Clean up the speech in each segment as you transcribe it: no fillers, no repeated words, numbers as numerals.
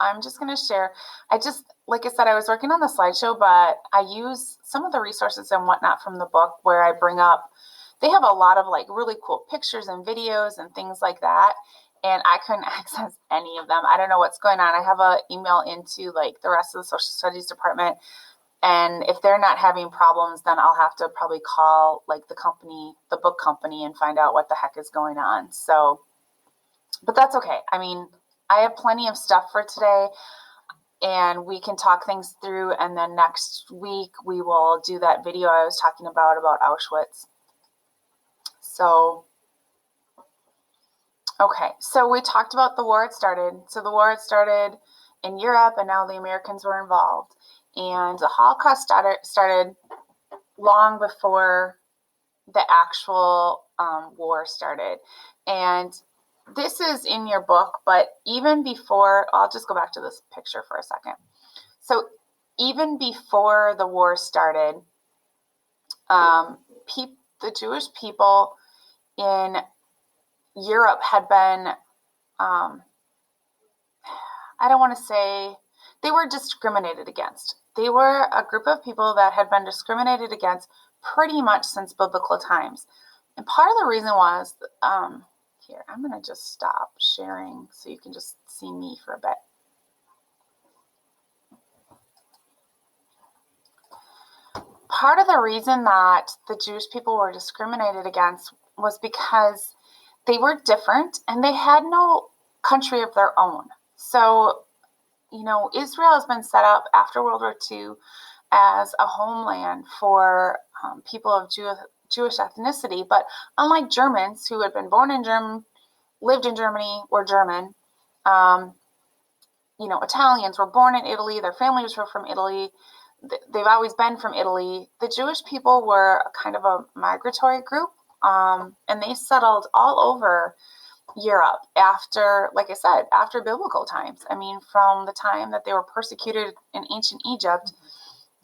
I'm just going to share. Like I said, I was working on the slideshow, but I use some of the resources and whatnot from the book where I bring up, they have a lot of like really cool pictures and videos and things like that. And I couldn't access any of them. I don't know what's going on. I have an email into like the rest of the social studies department. And if they're not having problems, then I'll have to probably call like the company, the book company, and find out what the heck is going on. So, but that's okay. I mean, I have plenty of stuff for today and we can talk things through. And then next week we will do that video I was talking about Auschwitz. So, okay. So we talked about the war had started. So the war had started in Europe and now the Americans were involved. And the Holocaust started long before the actual war started. And this is in your book, but even before, I'll just go back to this picture for a second. So even before the war started, the Jewish people in Europe had been, I don't want to say, they were discriminated against. They were a group of people that had been discriminated against pretty much since biblical times. And part of the reason was, here, I'm going to just stop sharing so you can just see me for a bit. Part of the reason that the Jewish people were discriminated against was because they were different and they had no country of their own. So, you know, Israel has been set up after World War II as a homeland for people of Jewish ethnicity, but unlike Germans who had been born in Germany, lived in Germany, were German, you know, Italians were born in Italy, their families were from Italy, they've always been from Italy. The Jewish people were kind of a migratory group, and they settled all over Europe after, like I said, after biblical times. I mean, from the time that they were persecuted in ancient Egypt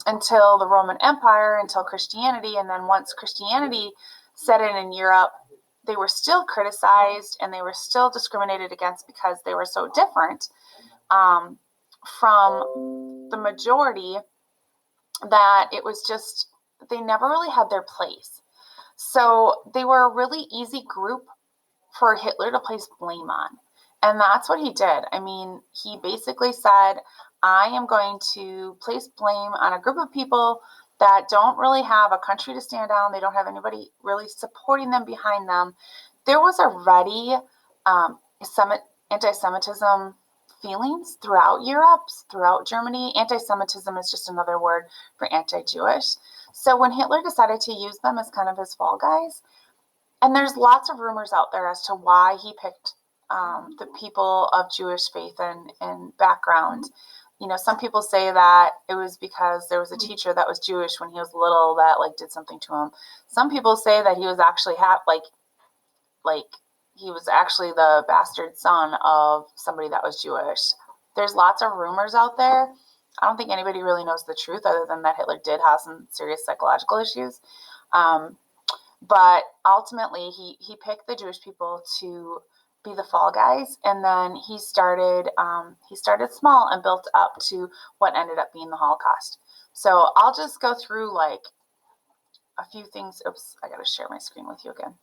until the Roman Empire, until Christianity. And then once Christianity set in Europe, they were still criticized and they were still discriminated against because they were so different from the majority that it was just, they never really had their place. So they were a really easy group for Hitler to place blame on. And that's what he did. I mean, he basically said, I am going to place blame on a group of people that don't really have a country to stand on. They don't have anybody really supporting them behind them. There was already anti-Semitism feelings throughout Europe, throughout Germany. Anti-Semitism is just another word for anti-Jewish. So when Hitler decided to use them as kind of his fall guys, and there's lots of rumors out there as to why he picked the people of Jewish faith and background. You know, some people say that it was because there was a teacher that was Jewish when he was little that like did something to him. Some people say that he was actually he was actually the bastard son of somebody that was Jewish. There's lots of rumors out there. I don't think anybody really knows the truth other than that Hitler did have some serious psychological issues. But ultimately, he picked the Jewish people to be the fall guys, and then he started small and built up to what ended up being the Holocaust. So I'll just go through like a few things. Oops, I got to share my screen with you again.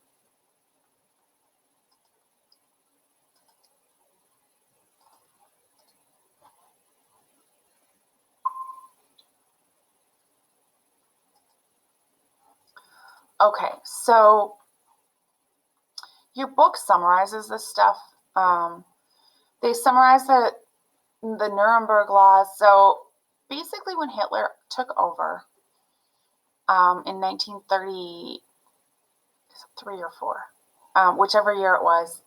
Okay, so your book summarizes this stuff. They summarize the Nuremberg laws. So basically when Hitler took over in 1933 or 4, whichever year it was,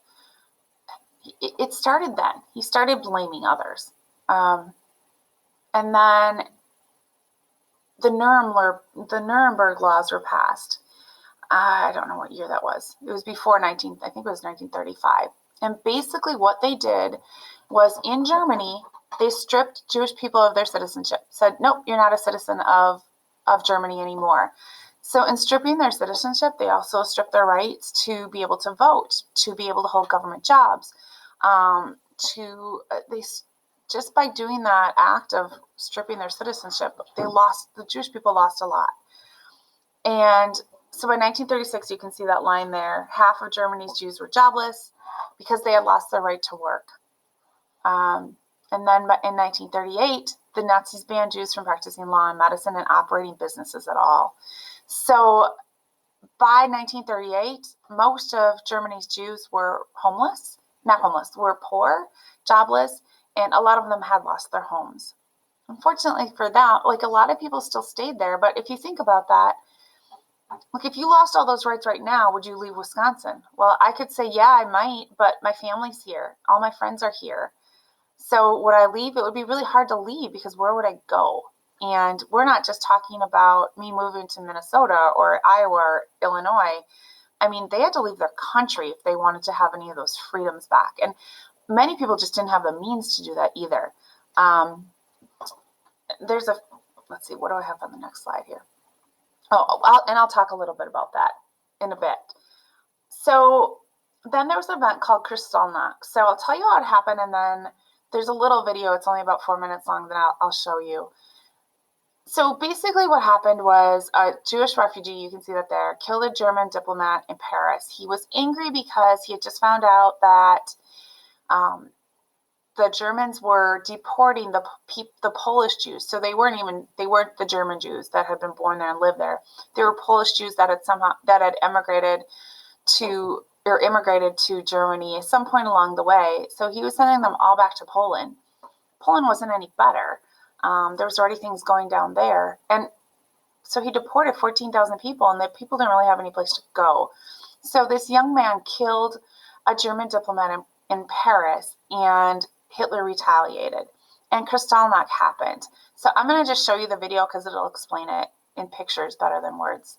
it started then. He started blaming others. And then the Nuremberg laws were passed. I don't know what year that was. It was before I think it was 1935. And basically what they did was in Germany, they stripped Jewish people of their citizenship, said, nope, you're not a citizen of Germany anymore. So in stripping their citizenship, they also stripped their rights to be able to vote, to be able to hold government jobs. just by doing that act of stripping their citizenship, the Jewish people lost a lot. And so by 1936, you can see that line there, half of Germany's Jews were jobless because they had lost their right to work. And then in 1938, the Nazis banned Jews from practicing law and medicine and operating businesses at all. So by 1938, most of Germany's Jews were were poor, jobless, and a lot of them had lost their homes. Unfortunately for that, like a lot of people still stayed there. But if you think about that, like if you lost all those rights right now, would you leave Wisconsin? Well, I could say, yeah, I might, but my family's here. All my friends are here. So would I leave? It would be really hard to leave because where would I go? And we're not just talking about me moving to Minnesota or Iowa or Illinois. I mean, they had to leave their country if they wanted to have any of those freedoms back. And many people just didn't have the means to do that either. Let's see, what do I have on the next slide here? I'll talk a little bit about that in a bit. So then there was an event called Kristallnacht. So I'll tell you how it happened, and then there's a little video. It's only about 4 minutes long that I'll show you. So basically what happened was a Jewish refugee, you can see that there, killed a German diplomat in Paris. He was angry because he had just found out that the Germans were deporting the Polish Jews. So they weren't the German Jews that had been born there and lived there. They were Polish Jews that had immigrated to Germany at some point along the way. So he was sending them all back to Poland. Poland wasn't any better. There was already things going down there. And so he deported 14,000 people, and the people didn't really have any place to go. So this young man killed a German diplomat in Paris, and Hitler retaliated. And Kristallnacht happened. So I'm going to just show you the video because it'll explain it in pictures better than words.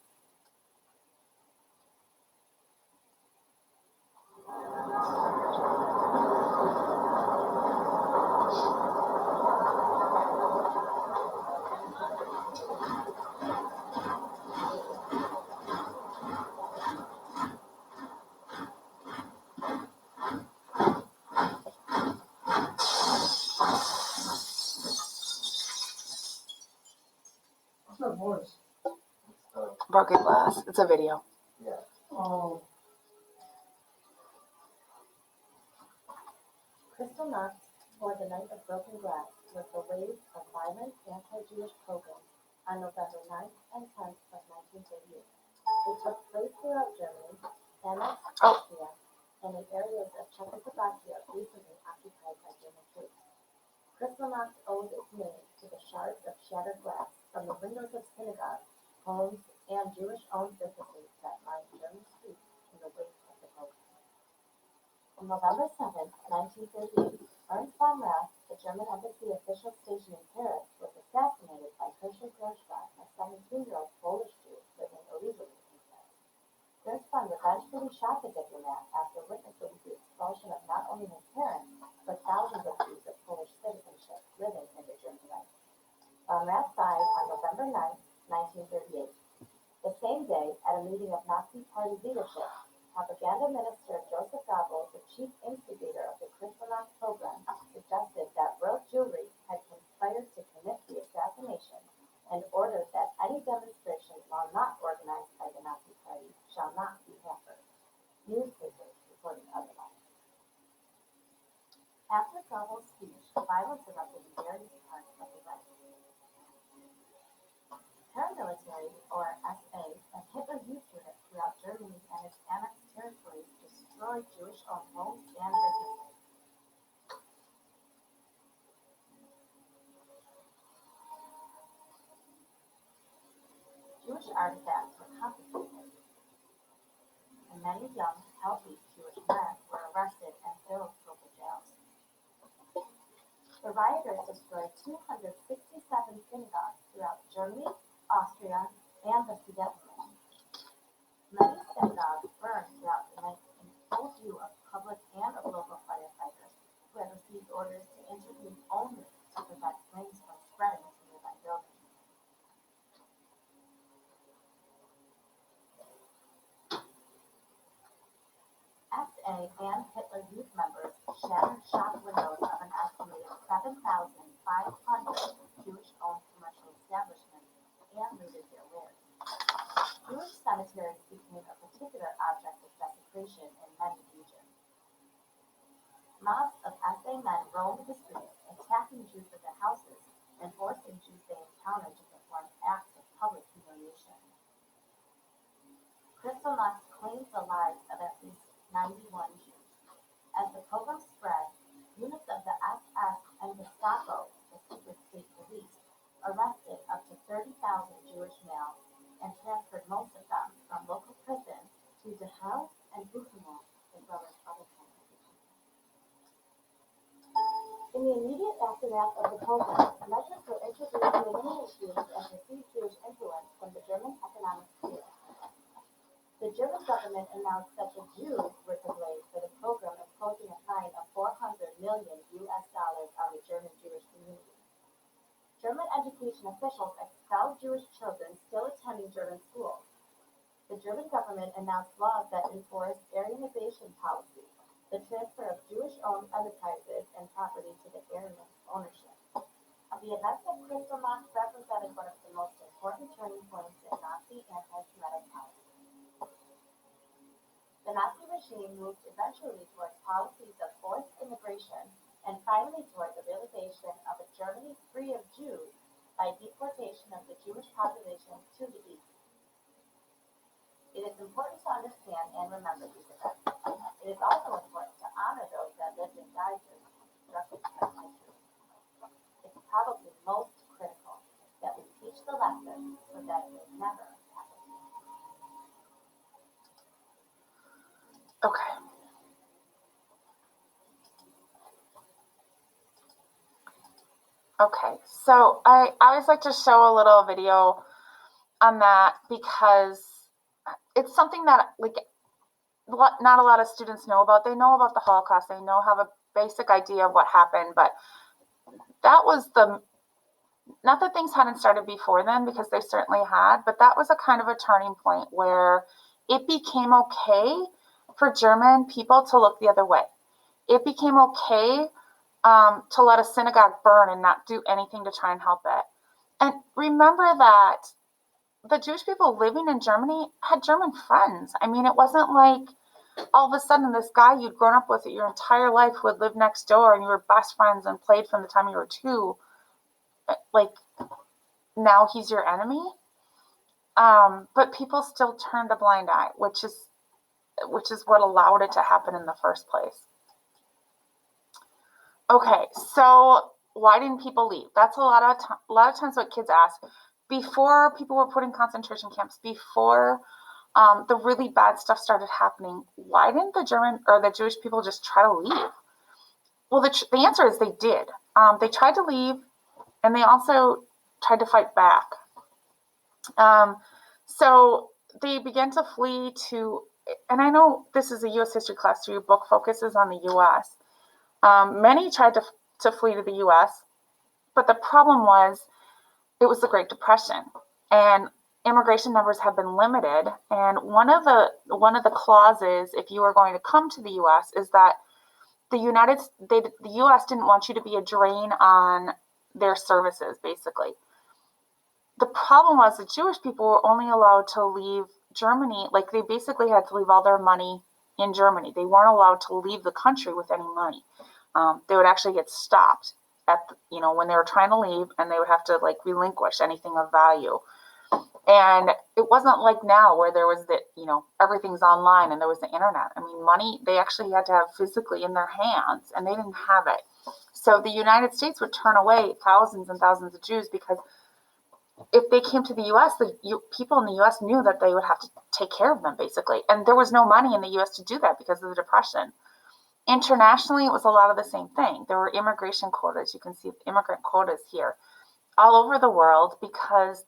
Broken glass. It's a video. Yeah. Oh. Kristallnacht, or the Night of Broken Glass, was the wave of violent anti-Jewish pogroms on November 9th and 10th of 1938. It took place throughout Germany, annexed Austria, and in areas of Czechoslovakia recently occupied by German troops. Kristallnacht owed its name to the shards of shattered glass from the windows of synagogues, homes, and Jewish-owned businesses that lined German streets in the wake of the pogrom. On November 7, 1938, Ernst von Rath, the German embassy official stationed in Paris, was assassinated by Herschel Gershwin, a 17-year-old Polish Jew living illegally in Paris. Gershwin revengefully shot the diplomat after witnessing the expulsion of not only his parents, but thousands of Jews of Polish citizenship living in the German Reich. Von Rath died on November 9, 1938. The same day, at a meeting of Nazi Party leadership, propaganda minister Joseph Goebbels, the chief instigator of the Kristallnacht program, suggested that rogue Jewry had conspired to commit the assassination and ordered that any demonstration, while not organized by the Nazi Party, shall not be hampered. Newspapers reported otherwise. After Goebbels' speech, violence erupted in various parts of the Reich. Paramilitary, or SA, and Hitler Youth units throughout Germany and its annexed territories destroyed Jewish-owned homes and businesses. Jewish artifacts were confiscated, and many young, healthy Jewish men were arrested and filled local jails. The rioters destroyed 267 synagogues throughout Germany, Austria, and the Sudetenland. Many synagogues burned throughout the night in full view of public and of local firefighters, who had received orders to intervene only to prevent flames from spreading to nearby buildings. SA and Hitler Youth members shattered shop windows of an estimated 7,000 than 500 Jewish-owned commercial establishments and looted their wares. Jewish cemeteries became a particular object of desecration in many regions. Mobs of SA men roamed the streets, attacking Jews at their houses and forcing Jews they encountered to perform acts of public humiliation. Kristallnacht claimed the lives of at least 91 Jews. As the pogrom spread, units of the SS and Gestapo, the secret state police, arrested up to 30,000 Jewish males and transferred most of them from local prisons to Dachau and Buchenwald, as well as other concentrations. In the immediate aftermath of the pogrom, measures were introduced to eliminate Jews and perceived Jewish influence from the German economic sphere. The German government announced that the Jews were to blame for the pogrom, imposing a fine of $400 million on the German Jewish community. German education officials expelled Jewish children still attending German schools. The German government announced laws that enforced Aryanization policy, the transfer of Jewish-owned enterprises and property to the Aryan ownership. The events of Kristallnacht represented one of the most important turning points in Nazi anti-Semitic policy. The Nazi regime moved eventually towards policies of forced immigration and finally toward the realization of a Germany free of Jews by deportation of the Jewish population to the east. It is important to understand and remember these events. It is also important to honor those that lived and died during destructive history. It's probably most critical that we teach the lesson so that it never happens. Okay. Okay, so I always like to show a little video on that because it's something that not a lot of students know about. They know about the Holocaust. They have a basic idea of what happened, but that was not that things hadn't started before then, because they certainly had, but that was a kind of a turning point where it became okay for German people to look the other way. It became okay to let a synagogue burn and not do anything to try and help it. And remember that the Jewish people living in Germany had German friends. I mean, it wasn't like all of a sudden this guy you'd grown up with your entire life would live next door and you were best friends and played from the time you were 2. Like, now he's your enemy. But people still turned a blind eye, which is what allowed it to happen in the first place. Okay, so why didn't people leave? That's a lot of times what kids ask. Before people were put in concentration camps, before the really bad stuff started happening, why didn't the German or the Jewish people just try to leave? Well, the answer is they did. They tried to leave, and they also tried to fight back. So they began to flee to, and I know this is a U.S. history class, so your book focuses on the U.S. Many tried to flee to the U.S., but the problem was it was the Great Depression, and immigration numbers have been limited. And one of the clauses, if you were going to come to the U.S., is that the U.S. didn't want you to be a drain on their services, basically. The problem was the Jewish people were only allowed to leave Germany, like they basically had to leave all their money in Germany. They weren't allowed to leave the country with any money. They would actually get stopped when they were trying to leave, and they would have to relinquish anything of value. And it wasn't like now where there was everything's online and there was the internet. I mean, money they actually had to have physically in their hands, and they didn't have it. So the United States would turn away thousands and thousands of Jews because if they came to the U.S., people in the U.S. knew that they would have to take care of them, basically. And there was no money in the U.S. to do that because of the Depression. Internationally, it was a lot of the same thing. There were immigration quotas. You can see immigrant quotas here all over the world because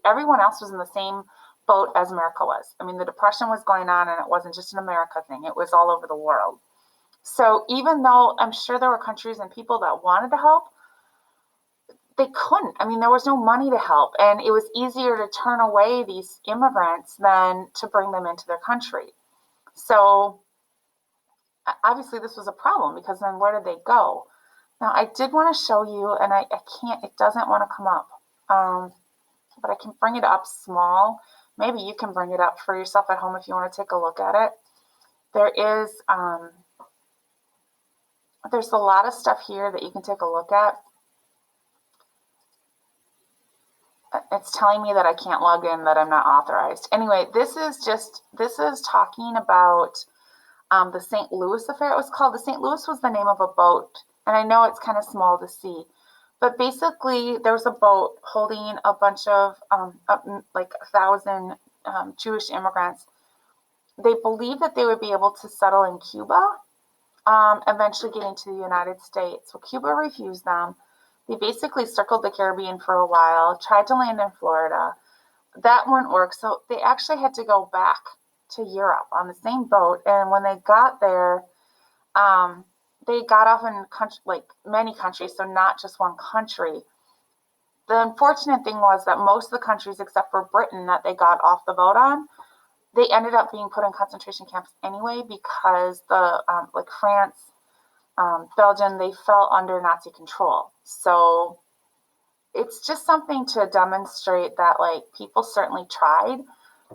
everyone else was in the same boat as America was. I mean, the Depression was going on, and it wasn't just an America thing. It was all over the world. So even though I'm sure there were countries and people that wanted to help, they couldn't. I mean, there was no money to help, and it was easier to turn away these immigrants than to bring them into their country. So obviously this was a problem because then where did they go? Now I did want to show you, and I can't, it doesn't want to come up. But I can bring it up small. Maybe you can bring it up for yourself at home if you want to take a look at it. There's a lot of stuff here that you can take a look at. It's telling me that I can't log in, that I'm not authorized. Anyway, this is talking about the St. Louis affair. It was called, the St. Louis was the name of a boat, and I know it's kind of small to see, but basically there was a boat holding a bunch of like 1,000 Jewish immigrants. They believed that they would be able to settle in Cuba, eventually getting to the United States. So Cuba refused them. They basically circled the Caribbean for a while, tried to land in Florida. That wouldn't work, so they actually had to go back to Europe on the same boat. And when they got there, they got off in like many countries, so not just one country. The unfortunate thing was that most of the countries, except for Britain, that they got off the boat on, they ended up being put in concentration camps anyway, because the like France, Belgium, they fell under Nazi control. So it's just something to demonstrate that like people certainly tried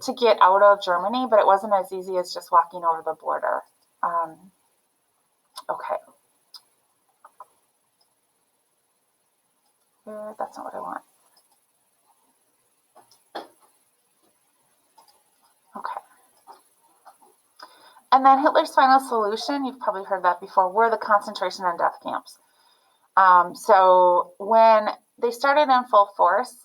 to get out of Germany, but it wasn't as easy as just walking over the border. Okay. That's not what I want. Okay. And then Hitler's final solution, you've probably heard that before, were the concentration and death camps. So when they started in full force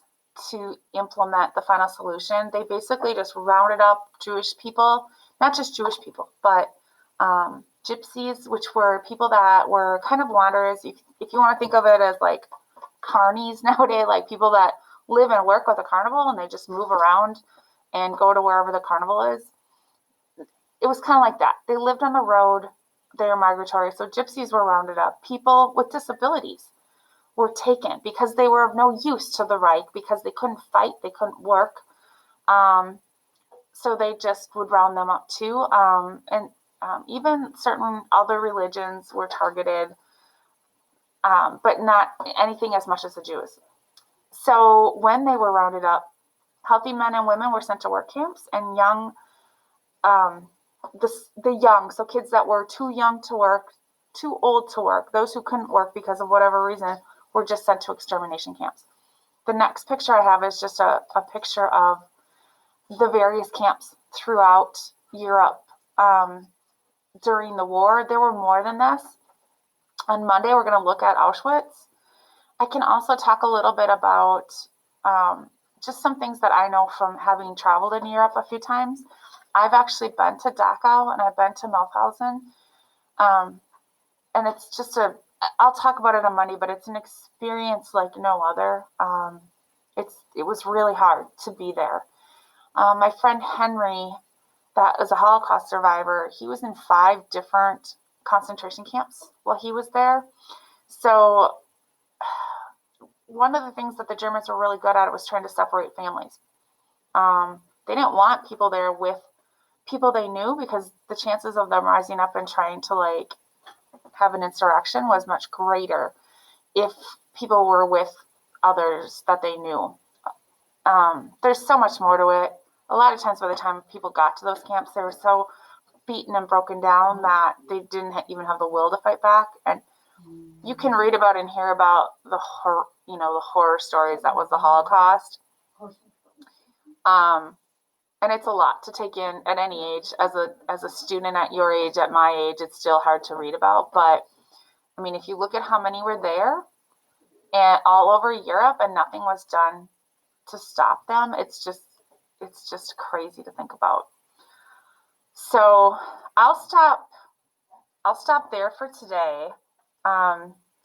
to implement the final solution, they basically just rounded up Jewish people, not just Jewish people, but gypsies, which were people that were kind of wanderers. If you want to think of it as like carnies nowadays, like people that live and work with a carnival and they just move around and go to wherever the carnival is. It was kind of like that. They lived on the road. They were migratory. So gypsies were rounded up. People with disabilities were taken because they were of no use to the Reich, because they couldn't fight, they couldn't work. So they just would round them up too. And even certain other religions were targeted, but not anything as much as the Jews. So when they were rounded up, healthy men and women were sent to work camps, and young, the young, so kids that were too young to work, too old to work, those who couldn't work because of whatever reason, were just sent to extermination camps. The next picture I have is just a picture of the various camps throughout Europe during the war. There were more than this. On Monday, we're going to look at Auschwitz. I can also talk a little bit about just some things that I know from having traveled in Europe a few times. I've actually been to Dachau and I've been to Mauthausen. And it's just I'll talk about it on Monday, but it's an experience like no other. It was really hard to be there. My friend Henry, that is a Holocaust survivor, he was in 5 different concentration camps while he was there. So one of the things that the Germans were really good at was trying to separate families. They didn't want people there with people they knew, because the chances of them rising up and trying to like have an insurrection was much greater if people were with others that they knew. There's so much more to it. A lot of times by the time people got to those camps, they were so beaten and broken down that they didn't even have the will to fight back. And you can read about and hear about the horror stories that was the Holocaust. And it's a lot to take in at any age. As a student at your age, at my age, it's still hard to read about. But I mean, if you look at how many were there and all over Europe and nothing was done to stop them, it's just crazy to think about. So I'll stop there for today.